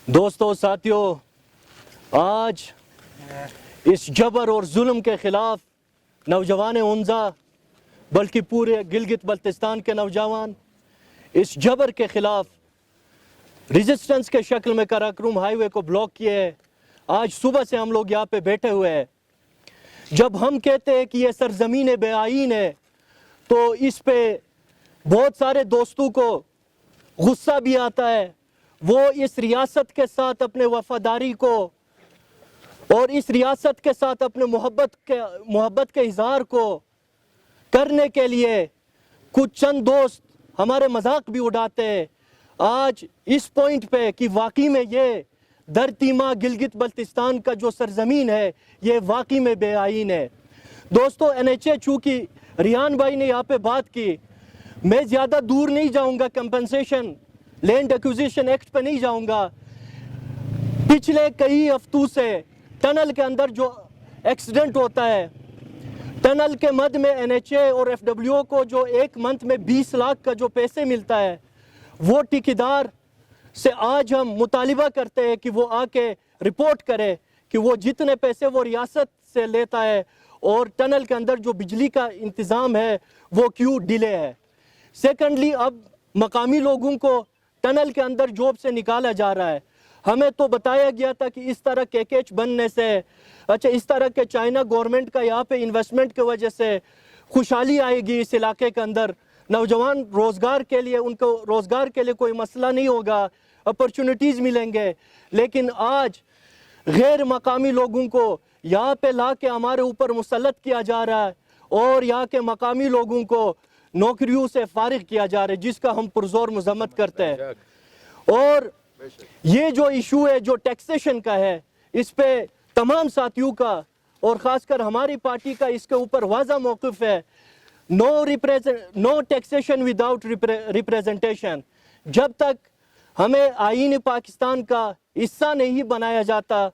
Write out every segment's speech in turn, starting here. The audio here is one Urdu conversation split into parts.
دوستوں ساتھیوں، آج اس جبر اور ظلم کے خلاف نوجوان اونزا بلکہ پورے گلگت بلتستان کے نوجوان اس جبر کے خلاف ریزسٹنس کے شکل میں قراقرم ہائی وے کو بلاک کیے ہیں۔ آج صبح سے ہم لوگ یہاں پہ بیٹھے ہوئے ہیں۔ جب ہم کہتے ہیں کہ یہ سرزمین بے آئین ہے تو اس پہ بہت سارے دوستوں کو غصہ بھی آتا ہے۔ وہ اس ریاست کے ساتھ اپنے وفاداری کو اور اس ریاست کے ساتھ اپنے محبت کے اظہار کو کرنے کے لیے کچھ چند دوست ہمارے مذاق بھی اڑاتے ہیں۔ آج اس پوائنٹ پہ کہ واقعی میں یہ دھرتی ماں گلگت بلتستان کا جو سرزمین ہے یہ واقعی میں بے آئین ہے۔ دوستو NHA چونکہ ریان بھائی نے یہاں پہ بات کی، میں زیادہ دور نہیں جاؤں گا، کمپنسیشن لینڈ ایکوزیشن ایکٹ پہ نہیں جاؤں گا۔ پچھلے کئی ہفتوں سے ٹنل کے اندر جو ایکسیڈنٹ ہوتا ہے، ٹنل کے مد میں NHA اور FWO کو جو ایک منتھ میں 20 لاکھ کا جو پیسے ملتا ہے، وہ ٹھیکیدار سے آج ہم مطالبہ کرتے ہیں کہ وہ آ کے رپورٹ کرے کہ وہ جتنے پیسے وہ ریاست سے لیتا ہے اور ٹنل کے اندر جو بجلی کا انتظام ہے وہ کیوں ڈیلے ہے۔ سیکنڈلی، اب مقامی لوگوں کو ٹنل کے اندر جاب سے نکالا جا رہا ہے۔ ہمیں تو بتایا گیا تھا کہ اس طرح KKH بننے سے، اس طرح کے چائنا گورنمنٹ کا یہاں پہ انویسٹمنٹ کی وجہ سے خوشحالی آئے گی اس علاقے کے اندر، نوجوان روزگار کے لیے، ان کو روزگار کے لیے کوئی مسئلہ نہیں ہوگا، اپرچونٹیز ملیں گے۔ لیکن آج غیر مقامی لوگوں کو یہاں پہ لا کے ہمارے اوپر مسلط کیا جا رہا ہے اور یہاں کے مقامی لوگوں کو نوکریوں سے فارغ کیا جا رہا ہے، جس کا ہم پرزور مذمت کرتے ہیں۔ اور یہ جو ایشو ہے جو ٹیکسیشن کا ہے، اس پہ تمام ساتھیوں کا اور خاص کر ہماری پارٹی کا اس کے اوپر واضح موقف ہے۔ نو ٹیکسیشن وداؤٹ ریپریزنٹیشن۔ جب تک ہمیں آئین پاکستان کا حصہ نہیں بنایا جاتا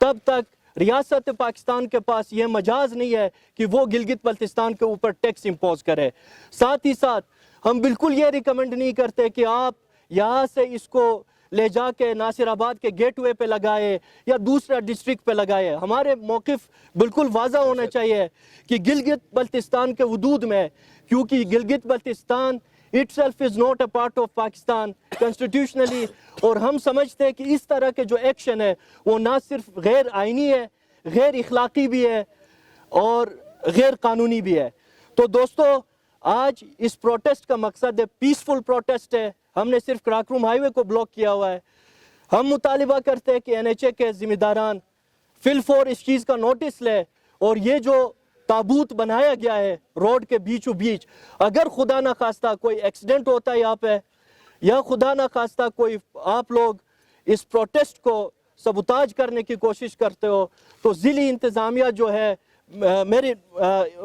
تب تک ریاست پاکستان کے پاس یہ مجاز نہیں ہے کہ وہ گلگت بلتستان کے اوپر ٹیکس امپوز کرے۔ ساتھ ہی ساتھ ہم بالکل یہ ریکمنڈ نہیں کرتے کہ آپ یہاں سے اس کو لے جا کے ناصر آباد کے گیٹ وے پہ لگائے یا دوسرا ڈسٹرکٹ پہ لگائے۔ ہمارے موقف بالکل واضح ہونا چاہیے کہ گلگت بلتستان کے حدود میں، کیونکہ Gilgit Baltistan itself is not a part of Pakistan constitutionally، اور ہم سمجھتے ہیں کہ اس طرح کے جو ایکشن ہے وہ نہ صرف غیر آئینی ہے، غیر اخلاقی بھی ہے اور غیر قانونی بھی ہے۔ تو دوستو، آج اس پروٹیسٹ کا مقصد ہے پیسفل پروٹیسٹ ہے۔ ہم نے صرف قراقرم ہائی وے کو بلاک کیا ہوا ہے۔ ہم مطالبہ کرتے ہیں کہ NHA کے ذمہ داران فی الفور اس چیز کا نوٹس لے اور یہ جو تابوت بنایا گیا ہے روڈ کے بیچوں بیچ، اگر خدا نہ خواستہ کوئی ایکسیڈنٹ ہوتا ہے یہاں پہ یا خدا نہ خواستہ کوئی آپ لوگ اس پروٹیسٹ کو سبوتاج کرنے کی کوشش کرتے ہو تو ضلعی انتظامیہ جو ہے، میری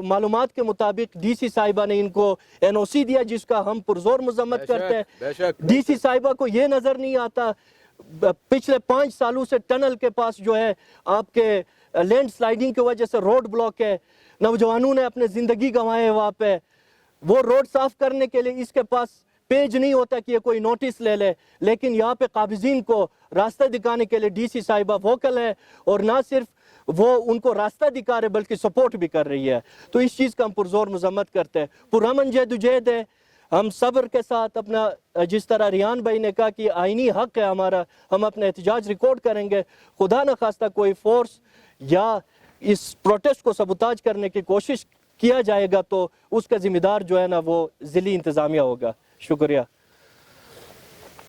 معلومات کے مطابق DC صاحبہ نے ان کو NOC دیا، جس کا ہم پرزور مذمت کرتے ہیں۔ DC صاحبہ کو یہ نظر نہیں آتا پچھلے 5 سالوں سے ٹنل کے پاس جو ہے آپ کے لینڈ سلائیڈنگ کی وجہ سے روڈ بلاک ہے، نوجوانوں نے اپنے زندگی گنوائے وہاں پہ۔ وہ روڈ صاف کرنے کے لیے اس کے پاس پیج نہیں ہوتا کہ یہ کوئی نوٹس لے لے، لیکن یہاں پہ قابضین کو راستہ دکھانے کے لیے DC صاحبہ ووکل ہے، اور نہ صرف وہ ان کو راستہ دکھا رہے بلکہ سپورٹ بھی کر رہی ہے۔ تو اس چیز کا ہم پرزور مذمت کرتے ہیں۔ پرامن جہد ہے، ہم صبر کے ساتھ اپنا، جس طرح ریان بھائی نے کہا کہ آئینی حق ہے ہمارا، ہم اپنا احتجاج ریکارڈ کریں گے۔ خدا نہ خواستہ کوئی فورس یا اس پروٹیسٹ کو سبوتاج کرنے کی کوشش کیا جائے گا تو اس کا ذمہ دار جو ہے نا وہ ضلعی انتظامیہ ہوگا۔ شکریہ۔